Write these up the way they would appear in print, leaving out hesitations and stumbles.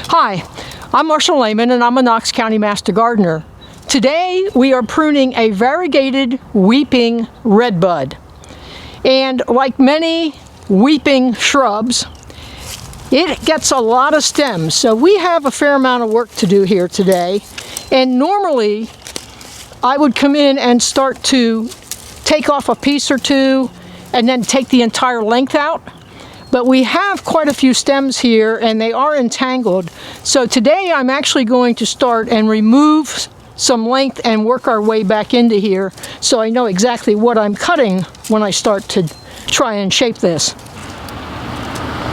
Hi, I'm Marcia Lehman and I'm a Knox County Master Gardener. Today we are pruning a variegated weeping redbud. And like many weeping shrubs, it gets a lot of stems. So we have a fair amount of work to do here today. And normally I would come in and start to take off a piece or two and then take the entire length out. But we have quite a few stems here and they are entangled. So today I'm actually going to start and remove some length and work our way back into here so I know exactly what I'm cutting when I start to try and shape this.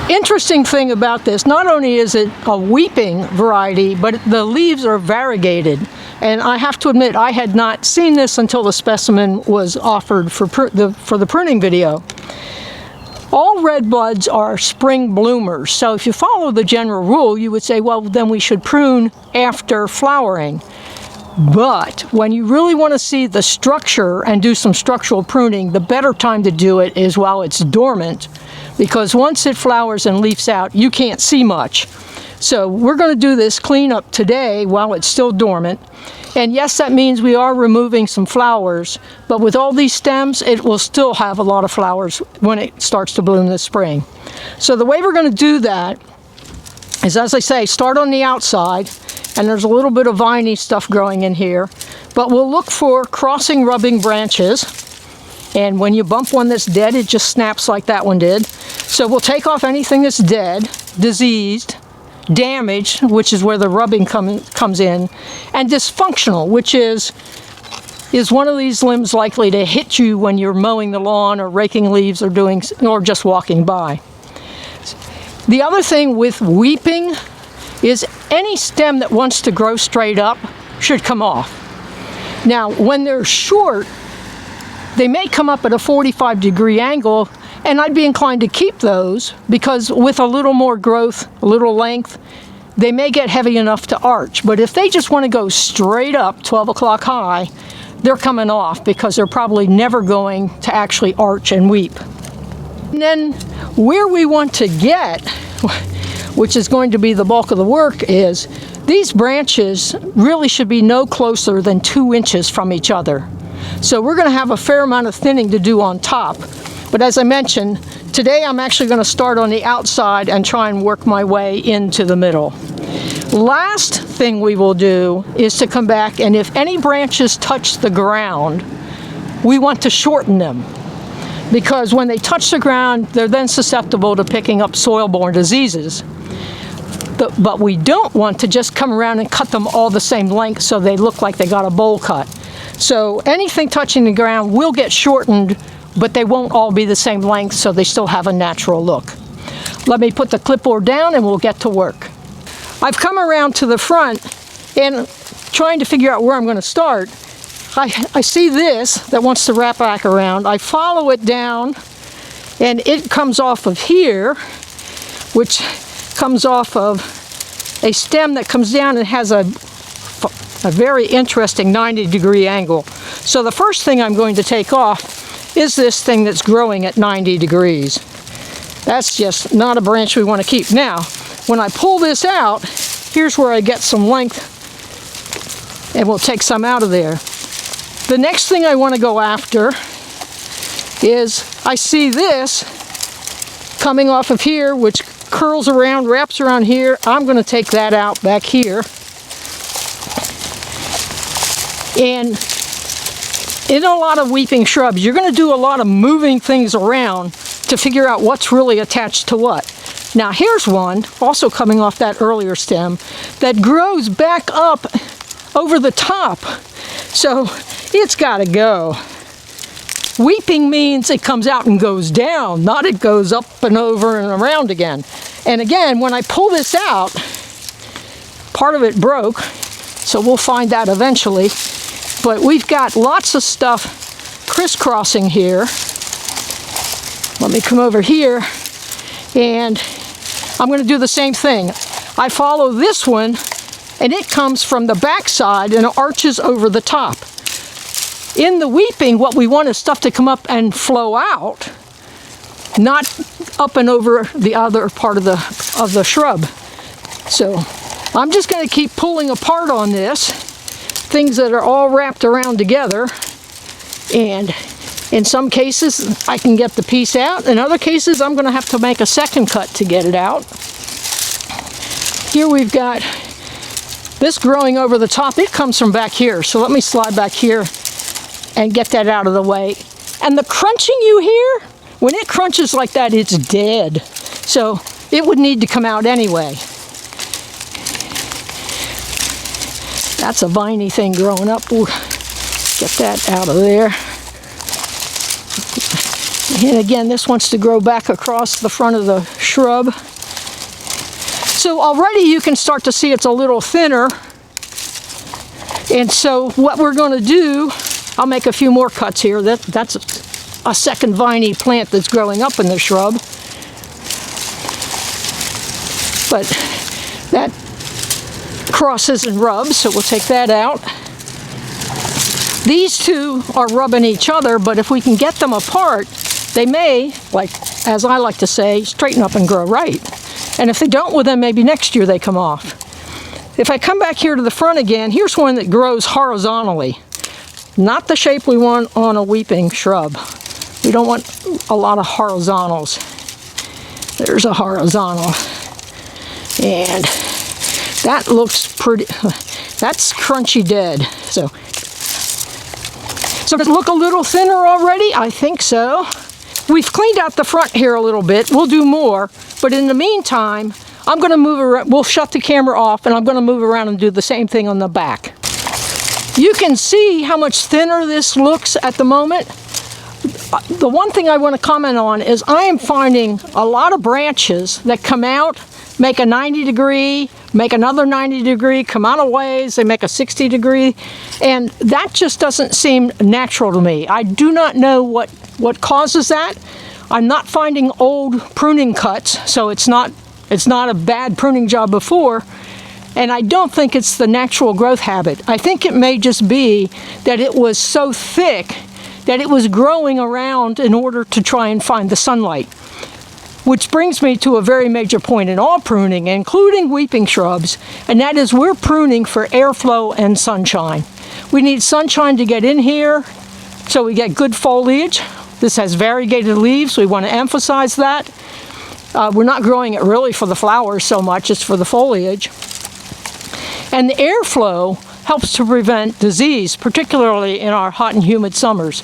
Interesting thing about this, not only is it a weeping variety, but the leaves are variegated. And I have to admit, I had not seen this until the specimen was offered for the pruning video. All redbuds are spring bloomers, so if you follow the general rule, you would say, well, then we should prune after flowering. But when you really want to see the structure and do some structural pruning, the better time to do it is while it's dormant, because once it flowers and leaves out, you can't see much. So we're going to do this cleanup today while it's still dormant. And yes, that means we are removing some flowers, but with all these stems, it will still have a lot of flowers when it starts to bloom this spring. So the way we're going to do that is, as I say, start on the outside, and there's a little bit of viney stuff growing in here, but we'll look for crossing rubbing branches. And when you bump one that's dead, it just snaps like that one did. So we'll take off anything that's dead, diseased, damaged, which is where the rubbing comes in, and dysfunctional, which is one of these limbs likely to hit you when you're mowing the lawn or raking leaves or just walking by. The other thing with weeping is any stem that wants to grow straight up should come off. Now, when they're short, they may come up at a 45-degree angle, and I'd be inclined to keep those because with a little more growth, a little length, they may get heavy enough to arch. But if they just want to go straight up 12 o'clock high, they're coming off because they're probably never going to actually arch and weep. And then where we want to get, which is going to be the bulk of the work, is these branches really should be no closer than 2 inches from each other. So we're going to have a fair amount of thinning to do on top. But as I mentioned, today I'm actually going to start on the outside and try and work my way into the middle. Last thing we will do is to come back, and if any branches touch the ground, we want to shorten them. Because when they touch the ground, they're then susceptible to picking up soil-borne diseases. But we don't want to just come around and cut them all the same length so they look like they got a bowl cut. So anything touching the ground will get shortened, but they won't all be the same length, so they still have a natural look. Let me put the clipboard down and we'll get to work. I've come around to the front and trying to figure out where I'm going to start. I see this that wants to wrap back around. I follow it down and it comes off of here, which comes off of a stem that comes down and has a very interesting 90-degree angle. So the first thing I'm going to take off is this thing that's growing at 90 degrees. That's just not a branch we want to keep. Now, when I pull this out, here's where I get some length, and we'll take some out of there. The next thing I want to go after is, I see this coming off of here, which curls around, wraps around here. I'm going to take that out back here. And in a lot of weeping shrubs, you're going to do a lot of moving things around to figure out what's really attached to what. Now here's one, also coming off that earlier stem, that grows back up over the top. So it's got to go. Weeping means it comes out and goes down, not it goes up and over and around again. And again, when I pull this out, part of it broke, so we'll find that eventually. But we've got lots of stuff crisscrossing here. Let me come over here, and I'm going to do the same thing. I follow this one, and it comes from the back side and arches over the top. In the weeping, what we want is stuff to come up and flow out, not up and over the other part of the shrub. So I'm just going to keep pulling apart on this, things that are all wrapped around together, and in some cases I can get the piece out. In other cases I'm going to have to make a second cut to get it out. Here we've got this growing over the top. It comes from back here, so let me slide back here and get that out of the way. And the crunching you hear, when it crunches like that, it's dead. So it would need to come out anyway. That's a viney thing growing up. We'll get that out of there. And again, this wants to grow back across the front of the shrub. So already you can start to see it's a little thinner. And so what we're going to do, I'll make a few more cuts here. That's a second viney plant that's growing up in the shrub. But that crosses and rubs, so we'll take that out. These two are rubbing each other, but if we can get them apart, they may, like as I like to say, straighten up and grow right. And if they don't, well then maybe next year they come off. If I come back here to the front again, here's one that grows horizontally. Not the shape we want on a weeping shrub. We don't want a lot of horizontals. There's a horizontal. And that looks pretty, that's crunchy dead. So does it look a little thinner already? I think so. We've cleaned out the front here a little bit. We'll do more, but in the meantime, I'm going to move around. We'll shut the camera off and I'm going to move around and do the same thing on the back. You can see how much thinner this looks at the moment. The one thing I want to comment on is I am finding a lot of branches that come out, make a 90 degree, make another 90 degree, come out a ways, they make a 60 degree, and that just doesn't seem natural to me. I do not know what causes that. I'm not finding old pruning cuts, so it's not a bad pruning job before, and I don't think it's the natural growth habit. I think it may just be that it was so thick that it was growing around in order to try and find the sunlight. Which brings me to a very major point in all pruning, including weeping shrubs, and that is we're pruning for airflow and sunshine. We need sunshine to get in here so we get good foliage. This has variegated leaves, we want to emphasize that. We're not growing it really for the flowers so much, it's for the foliage. And the airflow helps to prevent disease, particularly in our hot and humid summers.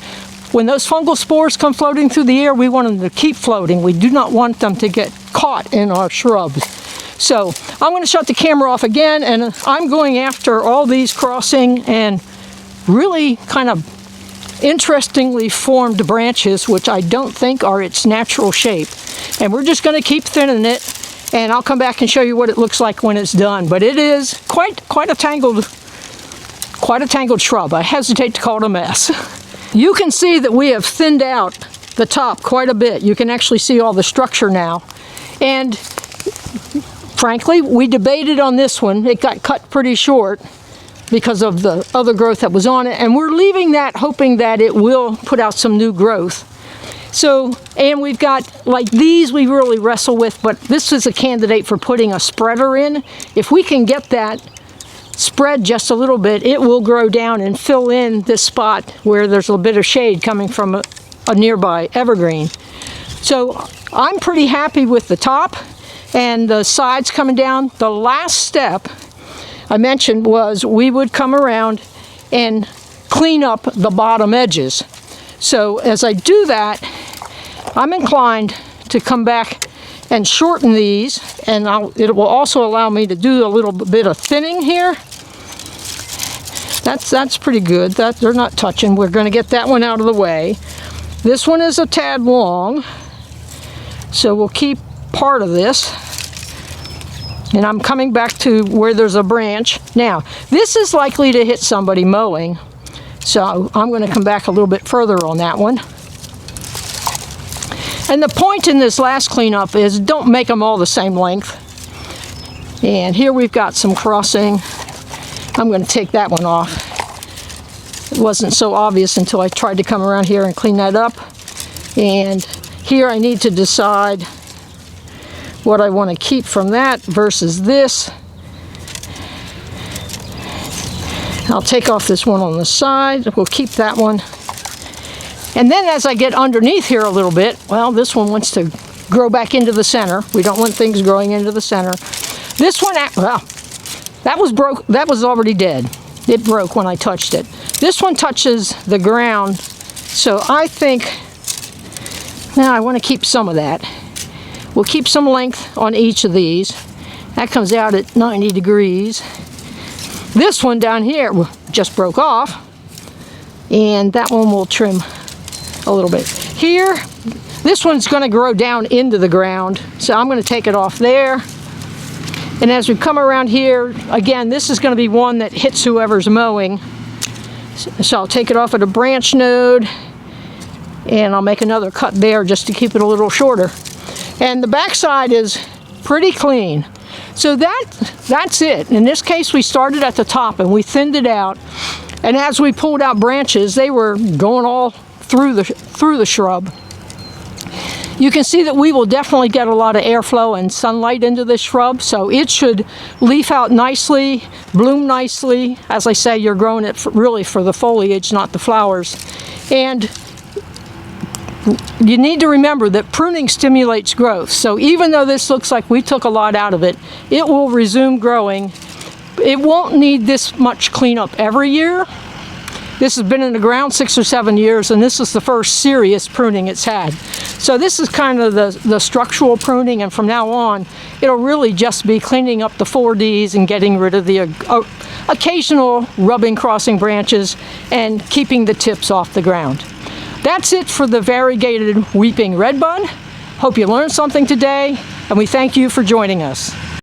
When those fungal spores come floating through the air, we want them to keep floating. We do not want them to get caught in our shrubs. So I'm going to shut the camera off again, and I'm going after all these crossing and really kind of interestingly formed branches, which I don't think are its natural shape. And we're just going to keep thinning it, and I'll come back and show you what it looks like when it's done. But it is quite a tangled shrub. I hesitate to call it a mess. You can see that we have thinned out the top quite a bit. You can actually see all the structure now. And frankly, we debated on this one. It got cut pretty short because of the other growth that was on it. And we're leaving that hoping that it will put out some new growth. So, and we've got, like these we really wrestle with, but this is a candidate for putting a spreader in. If we can get that spread just a little bit, it will grow down and fill in this spot where there's a bit of shade coming from a nearby evergreen. So I'm pretty happy with the top and the sides coming down. The last step I mentioned was we would come around and clean up the bottom edges. So as I do that, I'm inclined to come back and shorten these, and it will also allow me to do a little bit of thinning here. That's pretty good. They're not touching. We're going to get that one out of the way. This one is a tad long, so we'll keep part of this. And I'm coming back to where there's a branch. Now, this is likely to hit somebody mowing, so I'm going to come back a little bit further on that one. And the point in this last cleanup is don't make them all the same length. And here we've got some crossing. I'm going to take that one off. It wasn't so obvious until I tried to come around here and clean that up. And here I need to decide what I want to keep from that versus this. I'll take off this one on the side. We'll keep that one. And then as I get underneath here a little bit, well, this one wants to grow back into the center. We don't want things growing into the center. This one, well, that was broke. That was already dead. It broke when I touched it. This one touches the ground, so I think, now I want to keep some of that. We'll keep some length on each of these. That comes out at 90 degrees. This one down here just broke off, and that one will trim a little bit. Here, this one's going to grow down into the ground, so I'm going to take it off there. And as we come around here, again, this is going to be one that hits whoever's mowing. So I'll take it off at a branch node, and I'll make another cut there just to keep it a little shorter. And the backside is pretty clean. So that's it. In this case, we started at the top and we thinned it out. And as we pulled out branches, they were going all through the shrub. You can see that we will definitely get a lot of airflow and sunlight into this shrub, so it should leaf out nicely, bloom nicely. As I say, you're growing it really for the foliage, not the flowers. And you need to remember that pruning stimulates growth. So even though this looks like we took a lot out of it, it will resume growing. It won't need this much cleanup every year. This has been in the ground 6 or 7 years, and this is the first serious pruning it's had. So this is kind of the structural pruning, and from now on, it'll really just be cleaning up the 4Ds and getting rid of the occasional rubbing, crossing branches, and keeping the tips off the ground. That's it for the variegated weeping redbud. Hope you learned something today, and we thank you for joining us.